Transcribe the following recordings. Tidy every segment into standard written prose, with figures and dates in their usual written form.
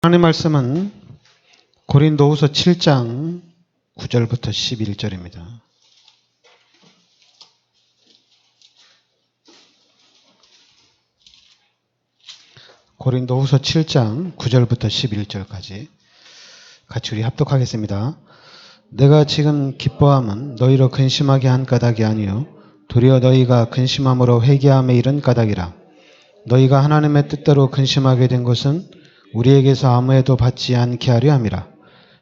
하나님의 말씀은 고린도후서 7장 9절부터 11절입니다. 고린도후서 7장 9절부터 11절까지 같이 우리 합독하겠습니다. 내가 지금 기뻐함은 너희로 근심하게 한 까닭이 아니요 도리어 너희가 근심함으로 회개함에 이른 까닭이라. 너희가 하나님의 뜻대로 근심하게 된 것은 우리에게서 아무에도 받지 않게 하려 함이라.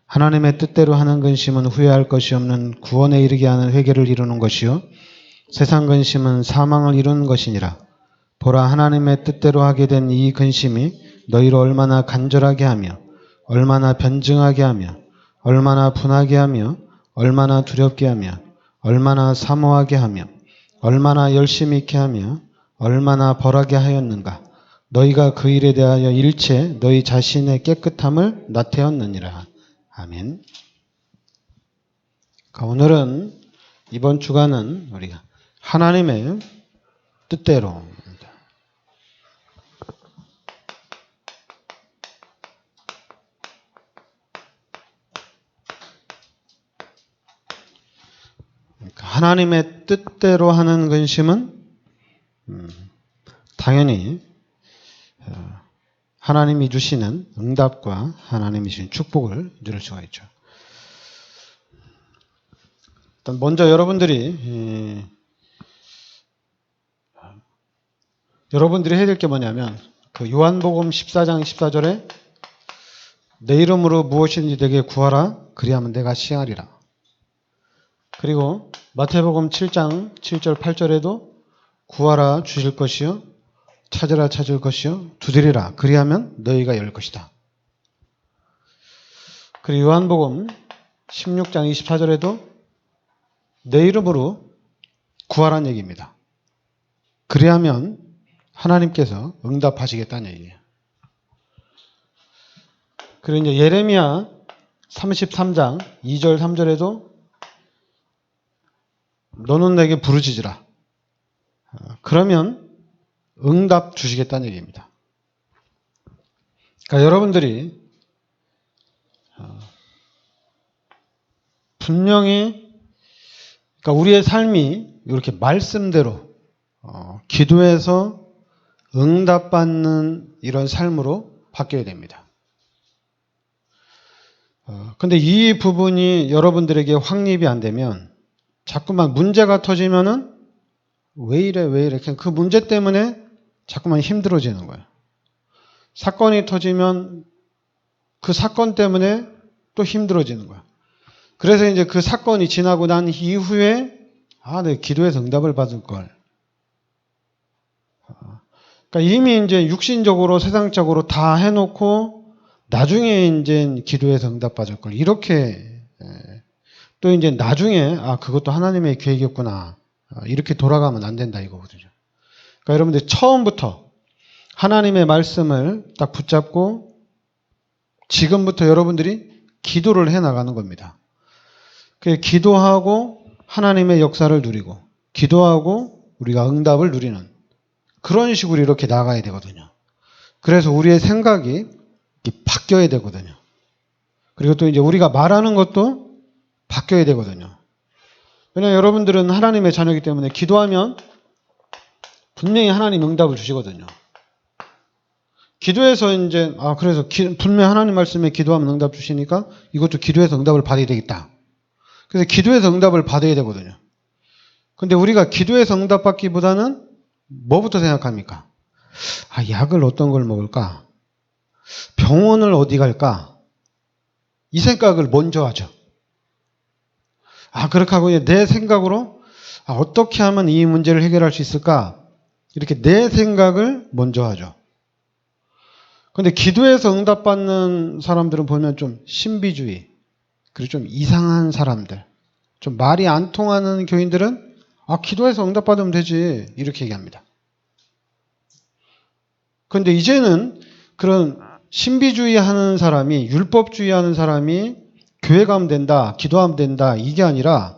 하나님의 뜻대로 하는 근심은 후회할 것이 없는 구원에 이르게 하는 회개를 이루는 것이요 세상 근심은 사망을 이루는 것이니라. 보라, 하나님의 뜻대로 하게 된 이 근심이 너희를 얼마나 간절하게 하며 얼마나 변증하게 하며 얼마나 분하게 하며 얼마나 두렵게 하며 얼마나 사모하게 하며 얼마나 열심히 있게 하며 얼마나 벌하게 하였는가. 너희가 그 일에 대하여 일체 너희 자신의 깨끗함을 나태었느니라. 아멘. 오늘은 이번 주간은 우리가 하나님의 뜻대로 하나님의 뜻대로 하는 근심은 당연히 하나님이 주시는 응답과 하나님이 주신 축복을 누릴 수가 있죠. 일단 먼저 여러분들이 해야 될 게 뭐냐면 그 요한복음 14장 14절에 내 이름으로 무엇이든지 내게 구하라 그리하면 내가 시행하리라. 그리고 마태복음 7장 7절 8절에도 구하라 주실 것이요 찾으라 찾을 것이요 두드리라 그리하면 너희가 열 것이다. 그리고 요한복음 16장 24절에도 내 이름으로 구하라는 얘기입니다. 그리하면 하나님께서 응답하시겠다는 얘기예요. 그리고 이제 예레미야 33장 2절 3절에도 너는 내게 부르짖으라. 그러면 응답 주시겠다는 얘기입니다. 그러니까 여러분들이 분명히 그러니까 우리의 삶이 이렇게 말씀대로 기도해서 응답받는 이런 삶으로 바뀌어야 됩니다. 근데 이 부분이 여러분들에게 확립이 안 되면 자꾸만 문제가 터지면은 왜 이래 그냥 그 문제 때문에 자꾸만 힘들어지는 거예요. 사건이 터지면 그 사건 때문에 또 힘들어지는 거예요. 그래서 이제 그 사건이 지나고 난 이후에 내가 기도해서 응답을 받을 걸. 그러니까 이미 이제 육신적으로 세상적으로 다 해놓고 나중에 이제 기도해서 응답 받을 걸. 이렇게 또 이제 나중에 그것도 하나님의 계획이었구나. 이렇게 돌아가면 안 된다 이거거든요. 그러니까 여러분들 처음부터 하나님의 말씀을 딱 붙잡고 지금부터 여러분들이 기도를 해 나가는 겁니다. 기도하고 하나님의 역사를 누리고 기도하고 우리가 응답을 누리는 그런 식으로 이렇게 나가야 되거든요. 그래서 우리의 생각이 바뀌어야 되거든요. 그리고 또 이제 우리가 말하는 것도 바뀌어야 되거든요. 왜냐하면 여러분들은 하나님의 자녀이기 때문에 기도하면 분명히 하나님 응답을 주시거든요. 기도해서 이제 그래서 분명히 하나님 말씀에 기도하면 응답 주시니까 이것도 기도해서 응답을 받아야 되겠다. 그래서 기도해서 응답을 받아야 되거든요. 근데 우리가 기도해서 응답 받기보다는 뭐부터 생각합니까? 약을 어떤 걸 먹을까? 병원을 어디 갈까? 이 생각을 먼저 하죠. 그렇게 하고 내 생각으로 어떻게 하면 이 문제를 해결할 수 있을까? 이렇게 내 생각을 먼저 하죠. 근데 기도해서 응답받는 사람들은 보면 좀 신비주의, 그리고 좀 이상한 사람들, 좀 말이 안 통하는 교인들은 기도해서 응답받으면 되지 이렇게 얘기합니다. 그런데 이제는 그런 신비주의 하는 사람이 율법주의 하는 사람이 교회 가면 된다, 기도하면 된다 이게 아니라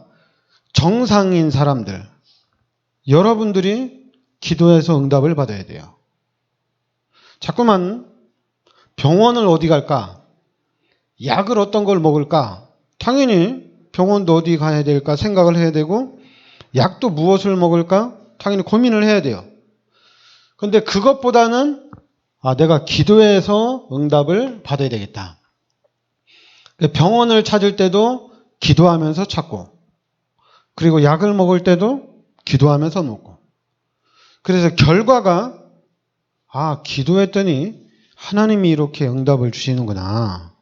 정상인 사람들 여러분들이 기도해서 응답을 받아야 돼요. 자꾸만 병원을 어디 갈까? 약을 어떤 걸 먹을까? 당연히 병원도 어디 가야 될까 생각을 해야 되고, 약도 무엇을 먹을까? 당연히 고민을 해야 돼요. 근데 그것보다는 내가 기도해서 응답을 받아야 되겠다. 병원을 찾을 때도 기도하면서 찾고, 그리고 약을 먹을 때도 기도하면서 먹고. 그래서 결과가 기도했더니 하나님이 이렇게 응답을 주시는구나.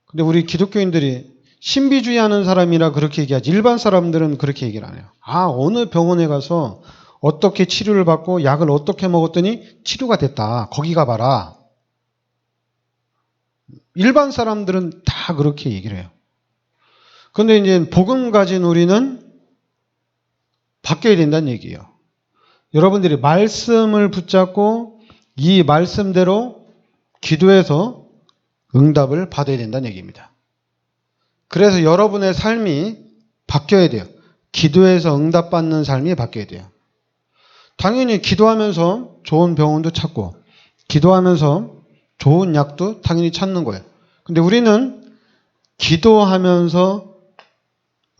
근데 우리 기독교인들이 신비주의하는 사람이라 그렇게 얘기하지, 일반 사람들은 그렇게 얘기를 안 해요. 어느 병원에 가서 어떻게 치료를 받고 약을 어떻게 먹었더니 치료가 됐다. 거기 가봐라. 일반 사람들은 다 그렇게 얘기를 해요. 그런데 이제 복음 가진 우리는 바뀌어야 된다는 얘기예요. 여러분들이 말씀을 붙잡고 이 말씀대로 기도해서 응답을 받아야 된다는 얘기입니다. 그래서 여러분의 삶이 바뀌어야 돼요. 기도해서 응답받는 삶이 바뀌어야 돼요. 당연히 기도하면서 좋은 병원도 찾고, 기도하면서 좋은 약도 당연히 찾는 거예요. 근데 우리는 기도하면서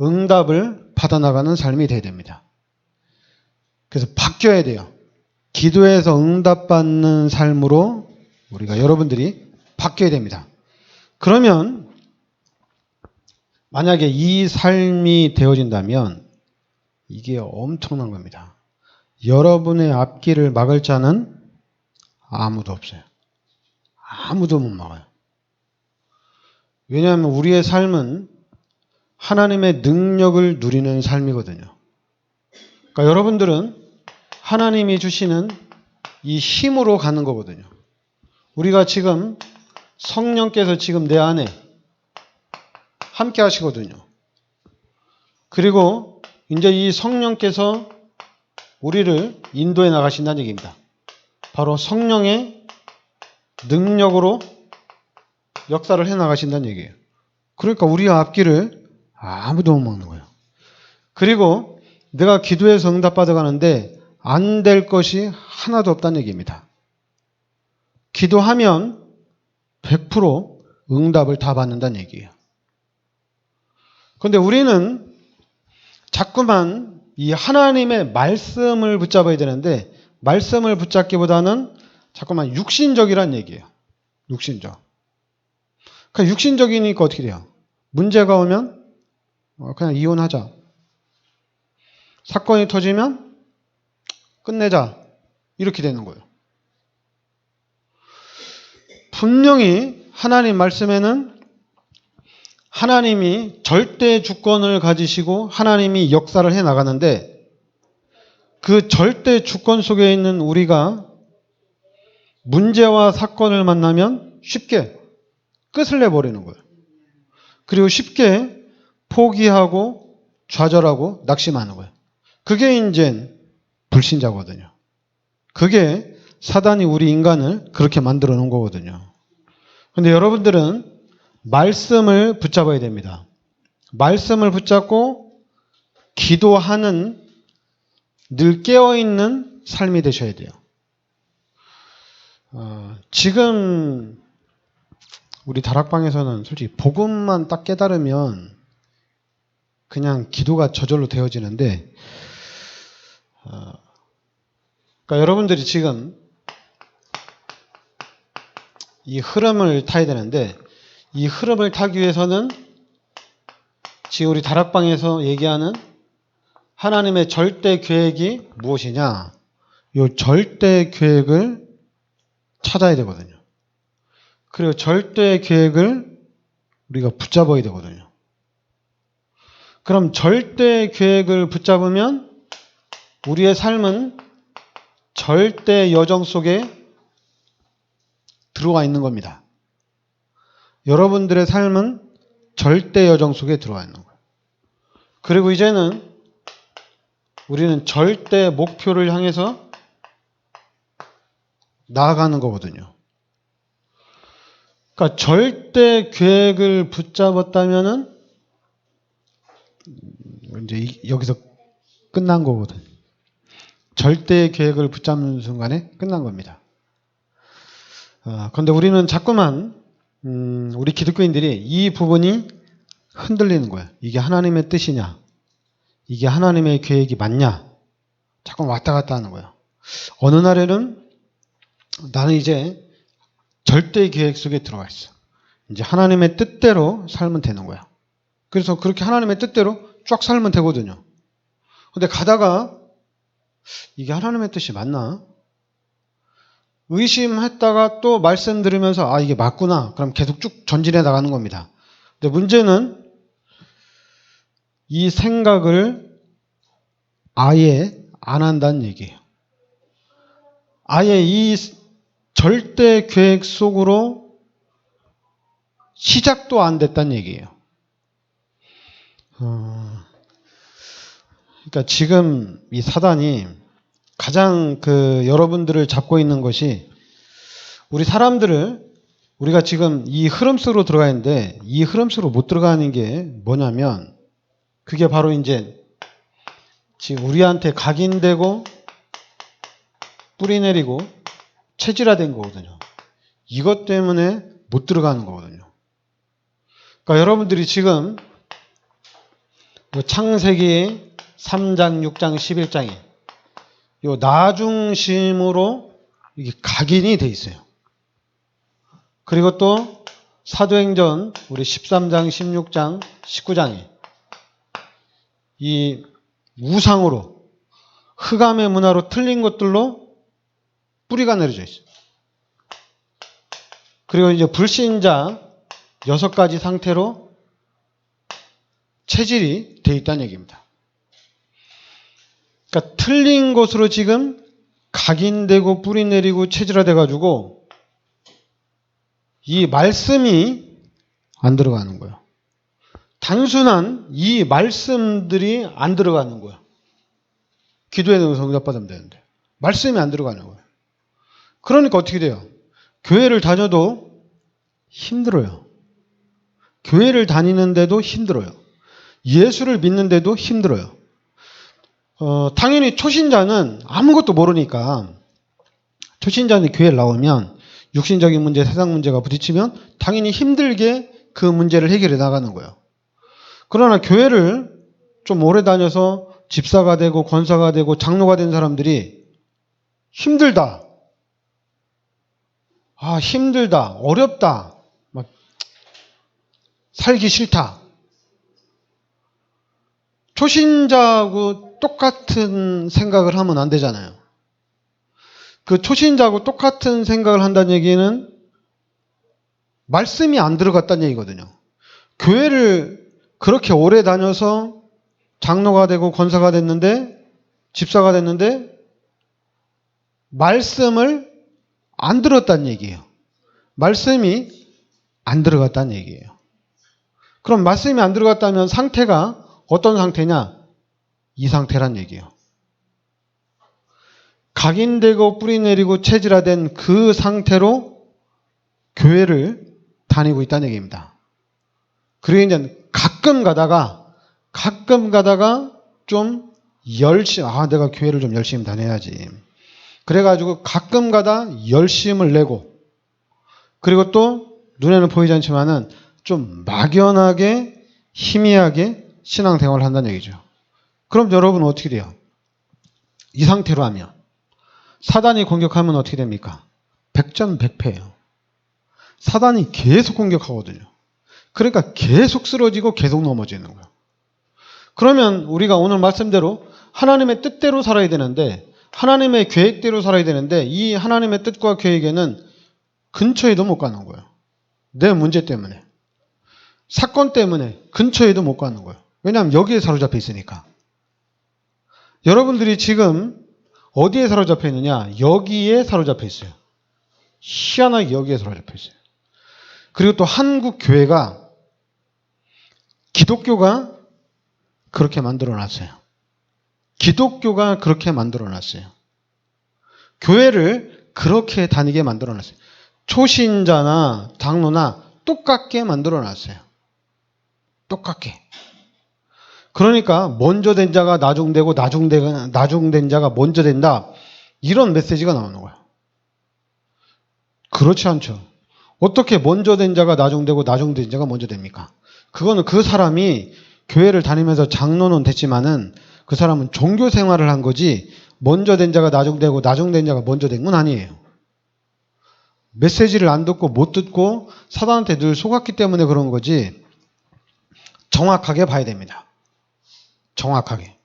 응답을 받아나가는 삶이 돼야 됩니다. 그래서 바뀌어야 돼요. 기도해서 응답받는 삶으로 우리가 여러분들이 바뀌어야 됩니다. 그러면 만약에 이 삶이 되어진다면 이게 엄청난 겁니다. 여러분의 앞길을 막을 자는 아무도 없어요. 아무도 못 막아요. 왜냐하면 우리의 삶은 하나님의 능력을 누리는 삶이거든요. 그러니까 여러분들은 하나님이 주시는 이 힘으로 가는 거거든요. 우리가 지금 성령께서 지금 내 안에 함께 하시거든요. 그리고 이제 이 성령께서 우리를 인도해 나가신다는 얘기입니다. 바로 성령의 능력으로 역사를 해 나가신다는 얘기예요. 그러니까 우리의 앞길을 아무도 못 막는 거예요. 그리고 내가 기도해서 응답받아 가는데 안 될 것이 하나도 없다는 얘기입니다. 기도하면 100% 응답을 다 받는다는 얘기예요. 그런데 우리는 자꾸만 이 하나님의 말씀을 붙잡아야 되는데, 말씀을 붙잡기보다는 자꾸만 육신적이란 얘기예요. 육신적. 그러니까 육신적이니까 어떻게 돼요? 문제가 오면 그냥 이혼하자. 사건이 터지면 끝내자. 이렇게 되는 거예요. 분명히 하나님 말씀에는 하나님이 절대 주권을 가지시고 하나님이 역사를 해 나가는데, 그 절대 주권 속에 있는 우리가 문제와 사건을 만나면 쉽게 끝을 내버리는 거예요. 그리고 쉽게 포기하고 좌절하고 낙심하는 거예요. 그게 이제 불신자거든요. 그게 사단이 우리 인간을 그렇게 만들어 놓은 거거든요. 그런데 여러분들은 말씀을 붙잡아야 됩니다. 말씀을 붙잡고 기도하는, 늘 깨어있는 삶이 되셔야 돼요. 지금 우리 다락방에서는 솔직히 복음만 딱 깨달으면 그냥 기도가 저절로 되어지는데, 그러니까 여러분들이 지금 이 흐름을 타야 되는데, 이 흐름을 타기 위해서는 지금 우리 다락방에서 얘기하는 하나님의 절대 계획이 무엇이냐, 이 절대 계획을 찾아야 되거든요. 그리고 절대 계획을 우리가 붙잡아야 되거든요. 그럼 절대 계획을 붙잡으면 우리의 삶은 절대 여정 속에 들어와 있는 겁니다. 여러분들의 삶은 절대 여정 속에 들어와 있는 거예요. 그리고 이제는 우리는 절대 목표를 향해서 나아가는 거거든요. 그러니까 절대 계획을 붙잡았다면은 이제 여기서 끝난 거거든요. 절대 계획을 붙잡는 순간에 끝난 겁니다. 그런데 우리는 자꾸만 우리 기독교인들이 이 부분이 흔들리는 거예요. 이게 하나님의 뜻이냐? 이게 하나님의 계획이 맞냐? 자꾸 왔다 갔다 하는 거예요. 어느 날에는 나는 이제 절대 계획 속에 들어가 있어. 이제 하나님의 뜻대로 살면 되는 거야. 그래서 그렇게 하나님의 뜻대로 쫙 살면 되거든요. 근데 가다가 이게 하나님의 뜻이 맞나? 의심했다가 또 말씀 들으면서 이게 맞구나. 그럼 계속 쭉 전진해 나가는 겁니다. 근데 문제는 이 생각을 아예 안 한다는 얘기예요. 아예 이 절대 계획 속으로 시작도 안 됐다는 얘기예요. 그러니까 지금 이 사단이 가장 여러분들을 잡고 있는 것이 우리 사람들을 우리가 지금 이 흐름 속으로 들어가 있는데 이 흐름 속으로 못 들어가는 게 뭐냐면 그게 바로 이제 지금 우리한테 각인되고 뿌리 내리고 체질화된 거거든요. 이것 때문에 못 들어가는 거거든요. 그러니까 여러분들이 지금 창세기 3장, 6장, 11장에 요 나중심으로 이게 각인이 돼 있어요. 그리고 또 사도행전 우리 13장, 16장, 19장에 이 우상으로 흑암의 문화로 틀린 것들로 뿌리가 내려져 있어요. 그리고 이제 불신자 6가지 상태로 체질이 돼 있다는 얘기입니다. 그러니까 틀린 것으로 지금 각인되고 뿌리 내리고 체질화돼 가지고 이 말씀이 안 들어가는 거예요. 단순한 이 말씀들이 안 들어가는 거예요. 기도에는 응답받으면 되는데 말씀이 안 들어가는 거예요. 그러니까 어떻게 돼요? 교회를 다녀도 힘들어요. 교회를 다니는데도 힘들어요. 예수를 믿는데도 힘들어요. 당연히 초신자는 아무것도 모르니까 초신자는 교회를 나오면 육신적인 문제, 세상 문제가 부딪히면 당연히 힘들게 그 문제를 해결해 나가는 거예요. 그러나 교회를 좀 오래 다녀서 집사가 되고 권사가 되고 장로가 된 사람들이 힘들다. 힘들다. 어렵다. 막 살기 싫다. 초신자하고 똑같은 생각을 하면 안 되잖아요. 그 초신자하고 똑같은 생각을 한다는 얘기는 말씀이 안 들어갔다는 얘기거든요. 교회를 그렇게 오래 다녀서 장로가 되고 권사가 됐는데 집사가 됐는데 말씀을 안 들었다는 얘기예요. 말씀이 안 들어갔다는 얘기예요. 그럼 말씀이 안 들어갔다면 상태가 어떤 상태냐? 이 상태란 얘기예요. 각인되고 뿌리 내리고 체질화된 그 상태로 교회를 다니고 있다는 얘기입니다. 그리고 이제 가끔 가다가 좀 열심히 내가 교회를 좀 열심히 다녀야지. 그래가지고 가끔 가다 열심을 내고 그리고 또 눈에는 보이지 않지만은 좀 막연하게 희미하게 신앙생활을 한다는 얘기죠. 그럼 여러분은 어떻게 돼요? 이 상태로 하면 사단이 공격하면 어떻게 됩니까? 백전백패예요. 사단이 계속 공격하거든요. 그러니까 계속 쓰러지고 계속 넘어지는 거예요. 그러면 우리가 오늘 말씀대로 하나님의 뜻대로 살아야 되는데 하나님의 계획대로 살아야 되는데 이 하나님의 뜻과 계획에는 근처에도 못 가는 거예요. 내 문제 때문에. 사건 때문에 근처에도 못 가는 거예요. 왜냐하면 여기에 사로잡혀 있으니까. 여러분들이 지금 어디에 사로잡혀 있느냐? 여기에 사로잡혀 있어요. 희한하게 여기에 사로잡혀 있어요. 그리고 또 한국 교회가 기독교가 그렇게 만들어 놨어요. 기독교가 그렇게 만들어 놨어요. 교회를 그렇게 다니게 만들어 놨어요. 초신자나 장로나 똑같게 만들어 놨어요. 똑같게. 그러니까 먼저 된 자가 나중되고 나중된 자가 먼저 된다. 이런 메시지가 나오는 거예요. 그렇지 않죠. 어떻게 먼저 된 자가 나중되고 나중된 자가 먼저 됩니까? 그거는 그 사람이 교회를 다니면서 장로는 됐지만은 그 사람은 종교 생활을 한 거지 먼저 된 자가 나중되고 나중된 자가 먼저 된 건 아니에요. 메시지를 안 듣고 못 듣고 사단한테 늘 속았기 때문에 그런 거지 정확하게 봐야 됩니다. 정확하게.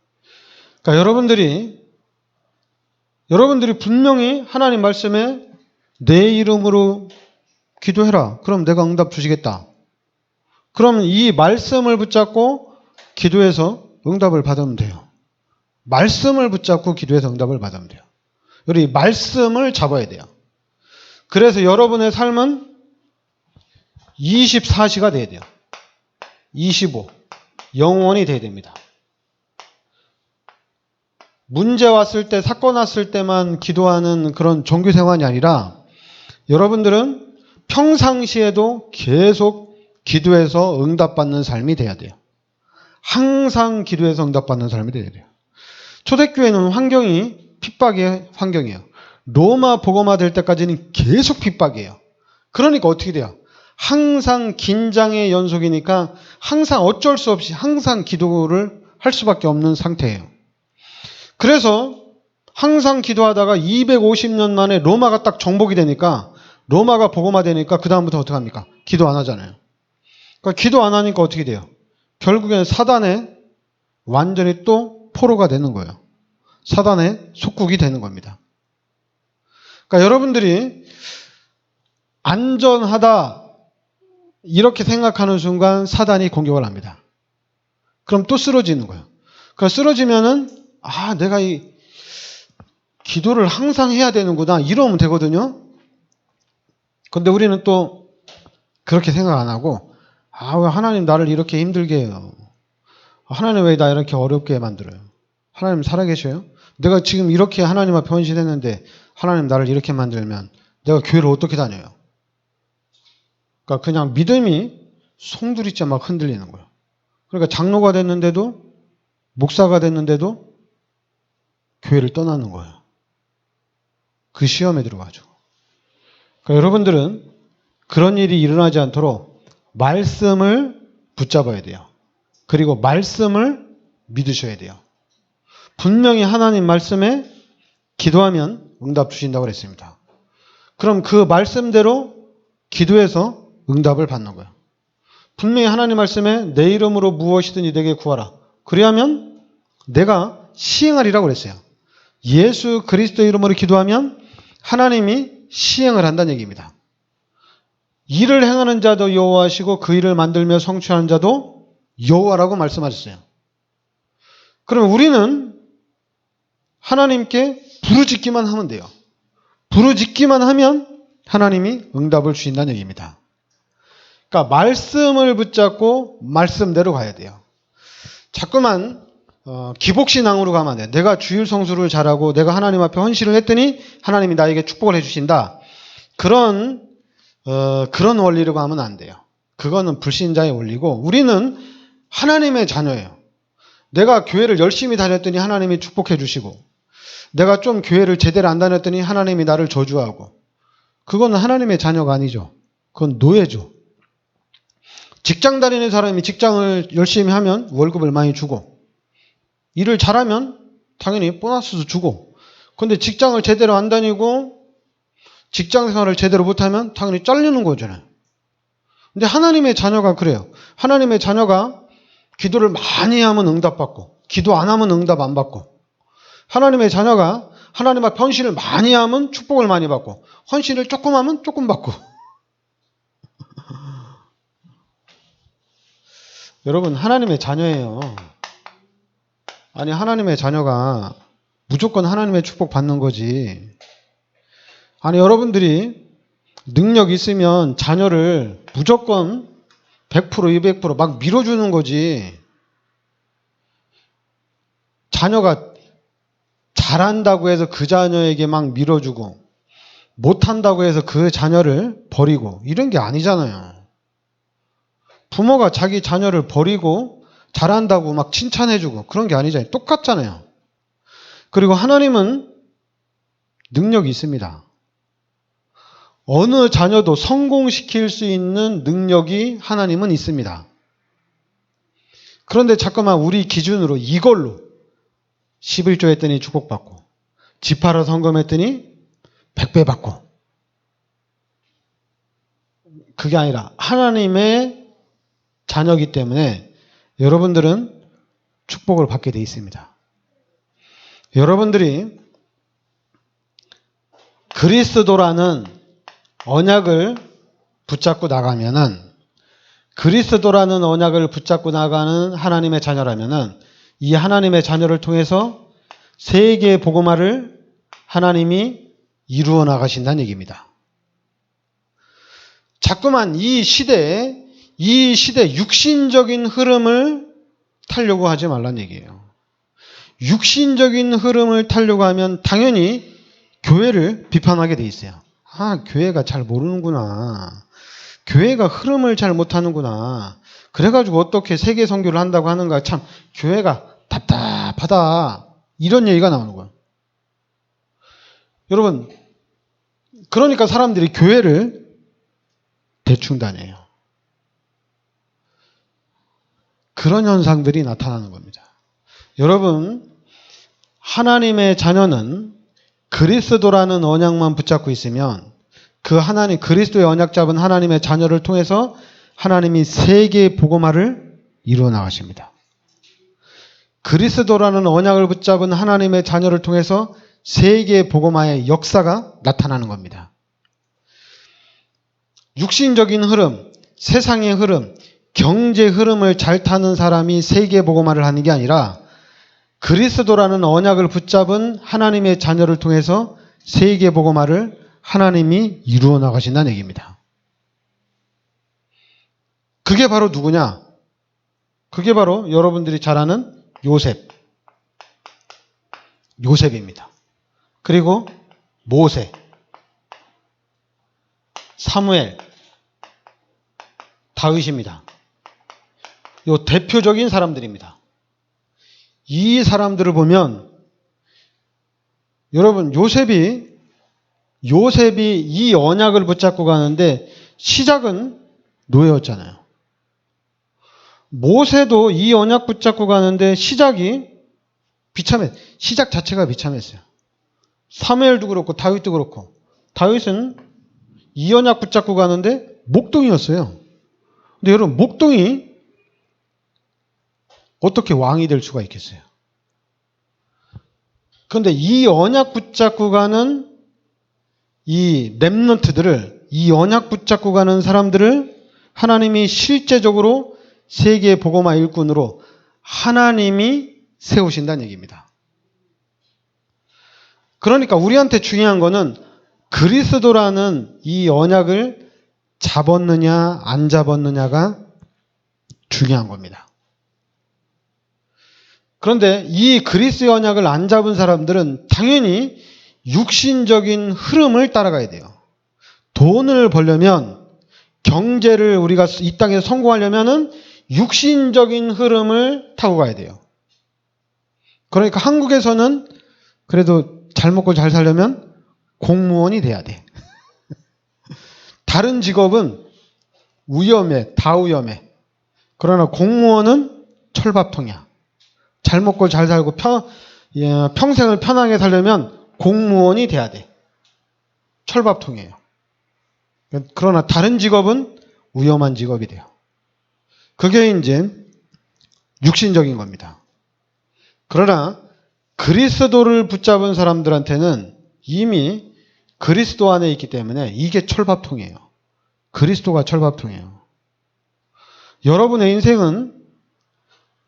그러니까 여러분들이 분명히 하나님 말씀에 내 이름으로 기도해라. 그럼 내가 응답 주시겠다. 그러면 이 말씀을 붙잡고 기도해서 응답을 받으면 돼요. 말씀을 붙잡고 기도해서 응답을 받으면 돼요. 우리 말씀을 잡아야 돼요. 그래서 여러분의 삶은 24시가 돼야 돼요. 25. 영원히 돼야 됩니다. 문제 왔을 때, 사건 왔을 때만 기도하는 그런 종교 생활이 아니라 여러분들은 평상시에도 계속 기도해서 응답받는 삶이 돼야 돼요. 항상 기도해서 응답받는 삶이 돼야 돼요. 초대교회는 환경이 핍박의 환경이에요. 로마 복음화 될 때까지는 계속 핍박이에요. 그러니까 어떻게 돼요? 항상 긴장의 연속이니까 항상 어쩔 수 없이 항상 기도를 할 수밖에 없는 상태예요. 그래서 항상 기도하다가 250년 만에 로마가 딱 정복이 되니까 로마가 복음화 되니까 그 다음부터 어떻게 합니까? 기도 안 하잖아요. 그러니까 기도 안 하니까 어떻게 돼요? 결국엔 사단의 완전히 또 포로가 되는 거예요. 사단의 속국이 되는 겁니다. 그러니까 여러분들이 안전하다 이렇게 생각하는 순간 사단이 공격을 합니다. 그럼 또 쓰러지는 거예요. 그러니까 쓰러지면은 내가 이 기도를 항상 해야 되는구나 이러면 되거든요. 근데 우리는 또 그렇게 생각 안 하고 왜 하나님 나를 이렇게 힘들게 해요. 하나님 왜 나 이렇게 어렵게 만들어요. 하나님 살아계셔요? 내가 지금 이렇게 하나님 앞에 헌신했는데 하나님 나를 이렇게 만들면 내가 교회를 어떻게 다녀요? 그러니까 그냥 믿음이 송두리째 막 흔들리는 거예요. 그러니까 장로가 됐는데도 목사가 됐는데도 교회를 떠나는 거예요. 그 시험에 들어가죠. 그러니까 여러분들은 그런 일이 일어나지 않도록 말씀을 붙잡아야 돼요. 그리고 말씀을 믿으셔야 돼요. 분명히 하나님 말씀에 기도하면 응답 주신다고 그랬습니다. 그럼 그 말씀대로 기도해서 응답을 받는 거예요. 분명히 하나님 말씀에 내 이름으로 무엇이든지 내게 구하라. 그리하면 내가 시행하리라고 그랬어요. 예수 그리스도 이름으로 기도하면 하나님이 시행을 한다는 얘기입니다. 일을 행하는 자도 여호와시고 그 일을 만들며 성취하는 자도 여호와라고 말씀하셨어요. 그럼 우리는 하나님께 부르짖기만 하면 돼요. 부르짖기만 하면 하나님이 응답을 주신다는 얘기입니다. 그러니까 말씀을 붙잡고 말씀대로 가야 돼요. 자꾸만 기복신앙으로 가면 안 돼요. 내가 주일 성수를 잘하고 내가 하나님 앞에 헌신을 했더니 하나님이 나에게 축복을 해주신다. 그런 원리로 가면 안 돼요. 그거는 불신자의 원리고 우리는 하나님의 자녀예요. 내가 교회를 열심히 다녔더니 하나님이 축복해 주시고 내가 좀 교회를 제대로 안 다녔더니 하나님이 나를 저주하고 그거는 하나님의 자녀가 아니죠. 그건 노예죠. 직장 다니는 사람이 직장을 열심히 하면 월급을 많이 주고 일을 잘하면 당연히 보너스도 주고 그런데 직장을 제대로 안 다니고 직장 생활을 제대로 못하면 당연히 잘리는 거잖아요. 근데 하나님의 자녀가 그래요. 하나님의 자녀가 기도를 많이 하면 응답받고 기도 안 하면 응답 안 받고 하나님의 자녀가 하나님 앞에 헌신을 많이 하면 축복을 많이 받고 헌신을 조금 하면 조금 받고 여러분 하나님의 자녀예요. 아니 하나님의 자녀가 무조건 하나님의 축복 받는 거지. 아니 여러분들이 능력 있으면 자녀를 무조건 100% 200% 밀어주는 거지. 자녀가 잘한다고 해서 그 자녀에게 막 밀어주고 못한다고 해서 그 자녀를 버리고 이런 게 아니잖아요. 부모가 자기 자녀를 버리고 잘한다고 막 칭찬해주고 그런 게 아니잖아요. 똑같잖아요. 그리고 하나님은 능력이 있습니다. 어느 자녀도 성공시킬 수 있는 능력이 하나님은 있습니다. 그런데 자꾸만 우리 기준으로 이걸로 11조 했더니 축복받고, 지파로 헌금했더니 100배 받고, 그게 아니라 하나님의 자녀이기 때문에 여러분들은 축복을 받게 되어 있습니다. 여러분들이 그리스도라는 언약을 붙잡고 나가면은, 그리스도라는 언약을 붙잡고 나가는 하나님의 자녀라면은, 이 하나님의 자녀를 통해서 세계의 복음화를 하나님이 이루어 나가신다는 얘기입니다. 자꾸만 이 시대에 육신적인 흐름을 타려고 하지 말란 얘기예요. 육신적인 흐름을 타려고 하면 당연히 교회를 비판하게 돼 있어요. 아, 교회가 잘 모르는구나. 교회가 흐름을 잘 못하는구나. 그래가지고 어떻게 세계 선교를 한다고 하는가. 참 교회가 답답하다. 이런 얘기가 나오는 거예요. 여러분, 그러니까 사람들이 교회를 대충 다녀요. 그런 현상들이 나타나는 겁니다. 여러분, 하나님의 자녀는 그리스도라는 언약만 붙잡고 있으면 그 하나님, 그리스도의 언약 잡은 하나님의 자녀를 통해서 하나님이 세계의 복음화를 이루어 나가십니다. 그리스도라는 언약을 붙잡은 하나님의 자녀를 통해서 세계의 복음화의 역사가 나타나는 겁니다. 육신적인 흐름, 세상의 흐름, 경제 흐름을 잘 타는 사람이 세계 복음화를 하는 게 아니라 그리스도라는 언약을 붙잡은 하나님의 자녀를 통해서 세계 복음화를 하나님이 이루어 나가신다는 얘기입니다. 그게 바로 누구냐? 그게 바로 여러분들이 잘 아는 요셉입니다. 그리고 모세, 사무엘, 다윗입니다. 이 대표적인 사람들입니다. 이 사람들을 보면 여러분, 요셉이 이 언약을 붙잡고 가는데 시작은 노예였잖아요. 모세도 이 언약 붙잡고 가는데 시작이 시작 자체가 비참했어요. 사무엘도 그렇고 다윗도 그렇고, 다윗은 이 언약 붙잡고 가는데 목동이었어요. 근데 여러분, 목동이 어떻게 왕이 될 수가 있겠어요? 그런데 이 언약 붙잡고 가는 이 렘넌트들을, 이 언약 붙잡고 가는 사람들을 하나님이 실제적으로 세계의 복음화 일꾼으로 하나님이 세우신다는 얘기입니다. 그러니까 우리한테 중요한 거는 그리스도라는 이 언약을 잡았느냐 안 잡았느냐가 중요한 겁니다. 그런데 이 그리스도의 언약을 안 잡은 사람들은 당연히 육신적인 흐름을 따라가야 돼요. 돈을 벌려면, 경제를 우리가 이 땅에서 성공하려면은 육신적인 흐름을 타고 가야 돼요. 그러니까 한국에서는 그래도 잘 먹고 잘 살려면 공무원이 돼야 돼. 다른 직업은 위험해, 다 위험해. 그러나 공무원은 철밥통이야. 잘 먹고 잘 살고 평생을 편하게 살려면 공무원이 돼야 돼. 철밥통이에요. 그러나 다른 직업은 위험한 직업이 돼요. 그게 이제 육신적인 겁니다. 그러나 그리스도를 붙잡은 사람들한테는 이미 그리스도 안에 있기 때문에 이게 철밥통이에요. 그리스도가 철밥통이에요. 여러분의 인생은,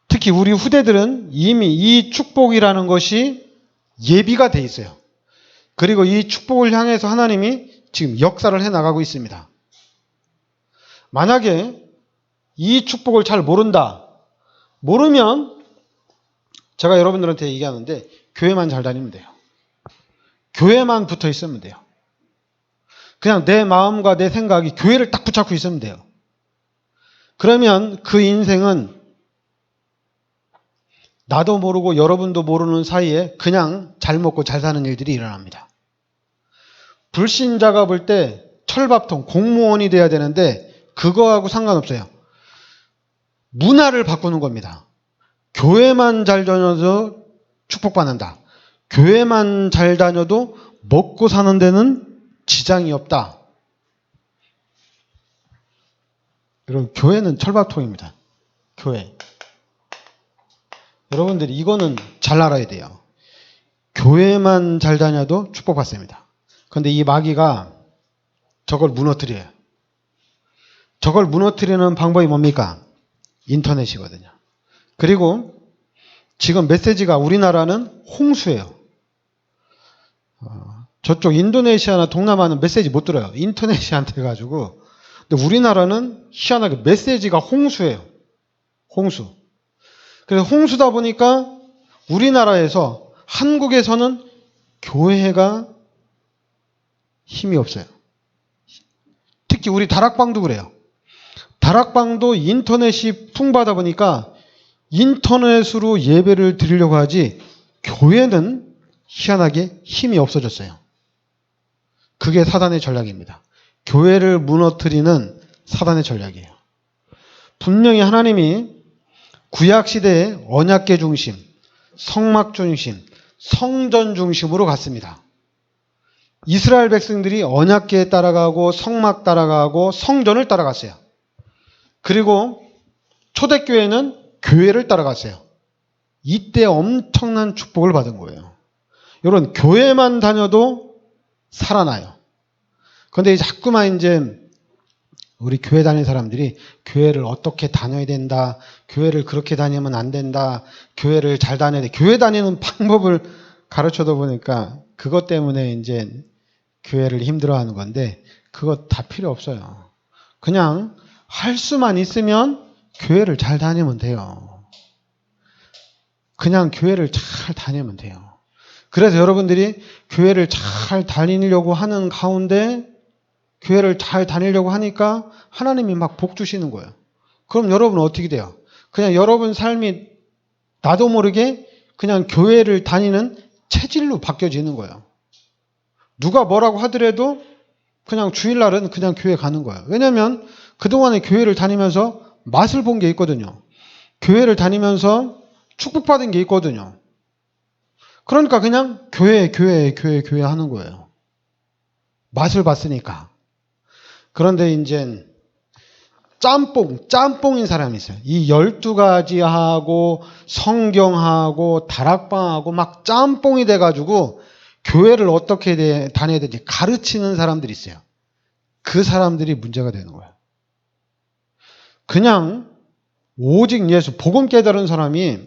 특히 우리 후대들은 이미 이 축복이라는 것이 예비가 돼 있어요. 그리고 이 축복을 향해서 하나님이 지금 역사를 해나가고 있습니다. 만약에 이 축복을 잘 모르면 제가 여러분들한테 얘기하는데 교회만 잘 다니면 돼요. 교회만 붙어 있으면 돼요. 그냥 내 마음과 내 생각이 교회를 딱 붙잡고 있으면 돼요. 그러면 그 인생은 나도 모르고 여러분도 모르는 사이에 그냥 잘 먹고 잘 사는 일들이 일어납니다. 불신자가 볼 때 철밥통, 공무원이 돼야 되는데 그거하고 상관없어요. 문화를 바꾸는 겁니다. 교회만 잘 다녀도 축복받는다. 교회만 잘 다녀도 먹고 사는 데는 지장이 없다. 여러분, 교회는 철밥통입니다. 교회. 여러분들이 이거는 잘 알아야 돼요. 교회만 잘 다녀도 축복받습니다. 그런데 이 마귀가 저걸 무너뜨려요. 저걸 무너뜨리는 방법이 뭡니까? 인터넷이거든요. 그리고 지금 메시지가 우리나라는 홍수예요. 저쪽 인도네시아나 동남아는 메시지 못 들어요. 인터넷이 안 돼가지고. 근데 우리나라는 희한하게 메시지가 홍수예요. 홍수. 그래서 홍수다 보니까 우리나라에서, 한국에서는 교회가 힘이 없어요. 특히 우리 다락방도 그래요. 다락방도 인터넷이 풍부하다 보니까 인터넷으로 예배를 드리려고 하지 교회는 희한하게 힘이 없어졌어요. 그게 사단의 전략입니다. 교회를 무너뜨리는 사단의 전략이에요. 분명히 하나님이 구약시대의 언약궤 중심, 성막 중심, 성전 중심으로 갔습니다. 이스라엘 백성들이 언약궤에 따라가고 성막 따라가고 성전을 따라갔어요. 그리고 초대교회는 교회를 따라갔어요. 이때 엄청난 축복을 받은 거예요. 여러분, 교회만 다녀도 살아나요. 그런데 자꾸만 이제 우리 교회 다니는 사람들이 교회를 어떻게 다녀야 된다, 교회를 그렇게 다니면 안 된다, 교회를 잘 다녀야 돼. 교회 다니는 방법을 가르쳐다 보니까 그것 때문에 이제 교회를 힘들어하는 건데, 그거 다 필요 없어요. 그냥 할 수만 있으면 교회를 잘 다니면 돼요. 그냥 교회를 잘 다니면 돼요. 그래서 여러분들이 교회를 잘 다니려고 하는 가운데, 교회를 잘 다니려고 하니까 하나님이 막 복 주시는 거예요. 그럼 여러분은 어떻게 돼요? 그냥 여러분 삶이 나도 모르게 그냥 교회를 다니는 체질로 바뀌어지는 거예요. 누가 뭐라고 하더라도 그냥 주일날은 그냥 교회 가는 거예요. 왜냐하면 그동안에 교회를 다니면서 맛을 본 게 있거든요. 교회를 다니면서 축복받은 게 있거든요. 그러니까 그냥 교회 하는 거예요. 맛을 봤으니까. 그런데 이제 짬뽕인 사람이 있어요. 이 12가지하고 성경하고 다락방하고 막 짬뽕이 돼가지고 교회를 어떻게 다녀야 되는지 가르치는 사람들이 있어요. 그 사람들이 문제가 되는 거예요. 그냥 오직 예수, 복음 깨달은 사람이,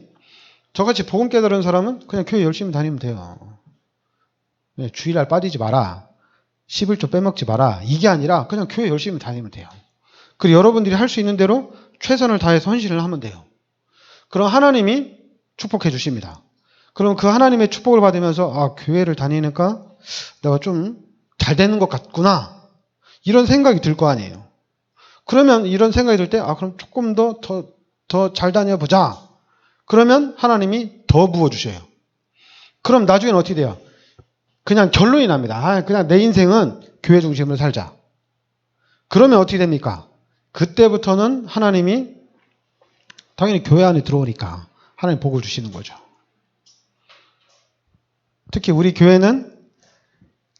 저같이 복음 깨달은 사람은 그냥 교회 열심히 다니면 돼요. 주일날 빠지지 마라, 11조 빼먹지 마라, 이게 아니라 그냥 교회 열심히 다니면 돼요. 그리고 여러분들이 할 수 있는 대로 최선을 다해서 헌신을 하면 돼요. 그럼 하나님이 축복해 주십니다. 그럼 그 하나님의 축복을 받으면서, 아, 교회를 다니니까 내가 좀 잘 되는 것 같구나, 이런 생각이 들 거 아니에요. 그러면 이런 생각이 들 때, 아, 그럼 조금 더 잘 다녀보자. 그러면 하나님이 더 부어주셔요. 그럼 나중에는 어떻게 돼요? 그냥 결론이 납니다. 아, 그냥 내 인생은 교회 중심으로 살자. 그러면 어떻게 됩니까? 그때부터는 하나님이 당연히 교회 안에 들어오니까 하나님 복을 주시는 거죠. 특히 우리 교회는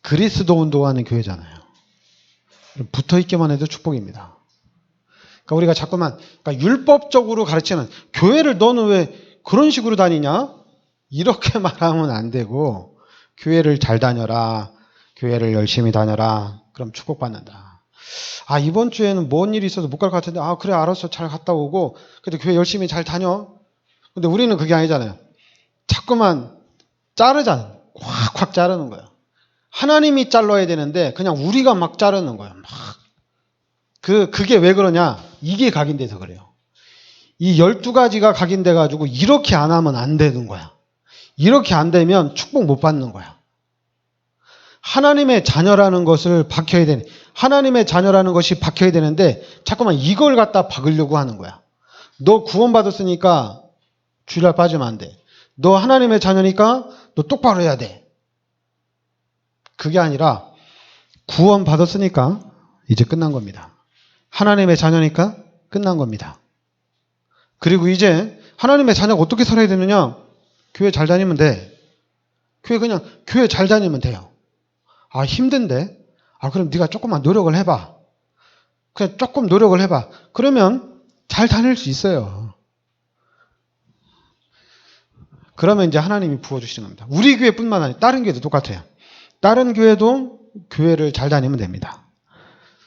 그리스도 운동하는 교회잖아요. 붙어있기만 해도 축복입니다. 그러니까 우리가 자꾸만, 그러니까 율법적으로 가르치는, 교회를 너는 왜 그런 식으로 다니냐? 이렇게 말하면 안 되고, 교회를 잘 다녀라, 교회를 열심히 다녀라, 그럼 축복받는다. 아, 이번 주에는 뭔 일이 있어서 못 갈 것 같은데, 아, 그래, 알았어, 잘 갔다 오고, 그래도 교회 열심히 잘 다녀. 근데 우리는 그게 아니잖아요. 자꾸만 자르잖아요. 콱콱 자르는 거예요. 하나님이 잘라야 되는데 그냥 우리가 막 자르는 거예요. 막. 그게 왜 그러냐? 이게 각인돼서 그래요. 이 12가지가 각인돼가지고 이렇게 안 하면 안 되는 거야. 이렇게 안 되면 축복 못 받는 거야. 하나님의 자녀라는 것을 박혀야 되는, 하나님의 자녀라는 것이 박혀야 되는데 자꾸만 이걸 갖다 박으려고 하는 거야. 너 구원받았으니까 주일날 빠지면 안 돼. 너 하나님의 자녀니까 너 똑바로 해야 돼. 그게 아니라 구원받았으니까 이제 끝난 겁니다. 하나님의 자녀니까 끝난 겁니다. 그리고 이제 하나님의 자녀가 어떻게 살아야 되느냐? 교회 잘 다니면 돼. 교회 잘 다니면 돼요. 아, 힘든데? 아, 그럼 네가 조금만 노력을 해봐. 그냥 조금 노력을 해봐. 그러면 잘 다닐 수 있어요. 그러면 이제 하나님이 부어주시는 겁니다. 우리 교회뿐만 아니라 다른 교회도 똑같아요. 다른 교회도 교회를 잘 다니면 됩니다.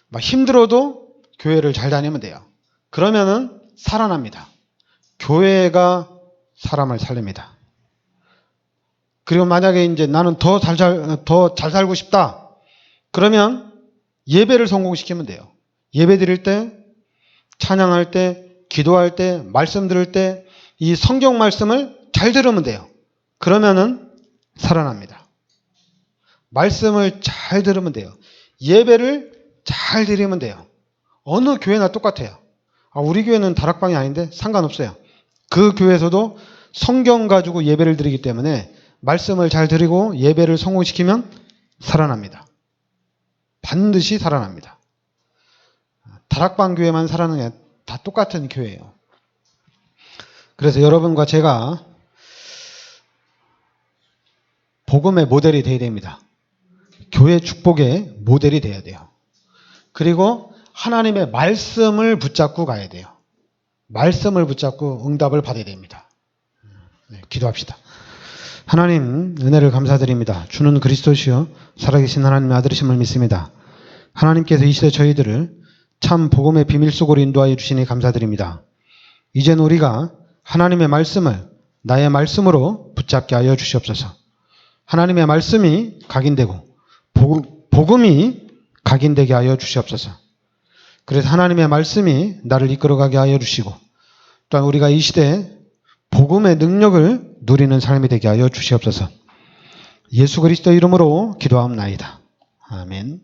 막 힘들어도 교회를 잘 다니면 돼요. 그러면은 살아납니다. 교회가 사람을 살립니다. 그리고 만약에 이제 나는 더 잘 살고 싶다. 그러면 예배를 성공시키면 돼요. 예배 드릴 때, 찬양할 때, 기도할 때, 말씀 들을 때 이 성경 말씀을 잘 들으면 돼요. 그러면은 살아납니다. 말씀을 잘 들으면 돼요. 예배를 잘 드리면 돼요. 어느 교회나 똑같아요. 아, 우리 교회는 다락방이 아닌데 상관없어요. 그 교회에서도 성경 가지고 예배를 드리기 때문에 말씀을 잘 드리고 예배를 성공시키면 살아납니다. 반드시 살아납니다. 다락방 교회만 살아나는 게 다 똑같은 교회예요. 그래서 여러분과 제가 복음의 모델이 되어야 됩니다. 교회 축복의 모델이 되어야 돼요. 그리고 하나님의 말씀을 붙잡고 가야 돼요. 말씀을 붙잡고 응답을 받아야 됩니다. 네, 기도합시다. 하나님 은혜를 감사드립니다. 주는 그리스도시요 살아계신 하나님의 아들이심을 믿습니다. 하나님께서 이 시대 저희들을 참 복음의 비밀 속으로 인도하여 주시니 감사드립니다. 이제는 우리가 하나님의 말씀을 나의 말씀으로 붙잡게 하여 주시옵소서. 하나님의 말씀이 각인되고 복음이 각인되게 하여 주시옵소서. 그래서 하나님의 말씀이 나를 이끌어가게 하여 주시고 또한 우리가 이 시대에 복음의 능력을 누리는 삶이 되게 하여 주시옵소서. 예수 그리스도 이름으로 기도하옵나이다. 아멘.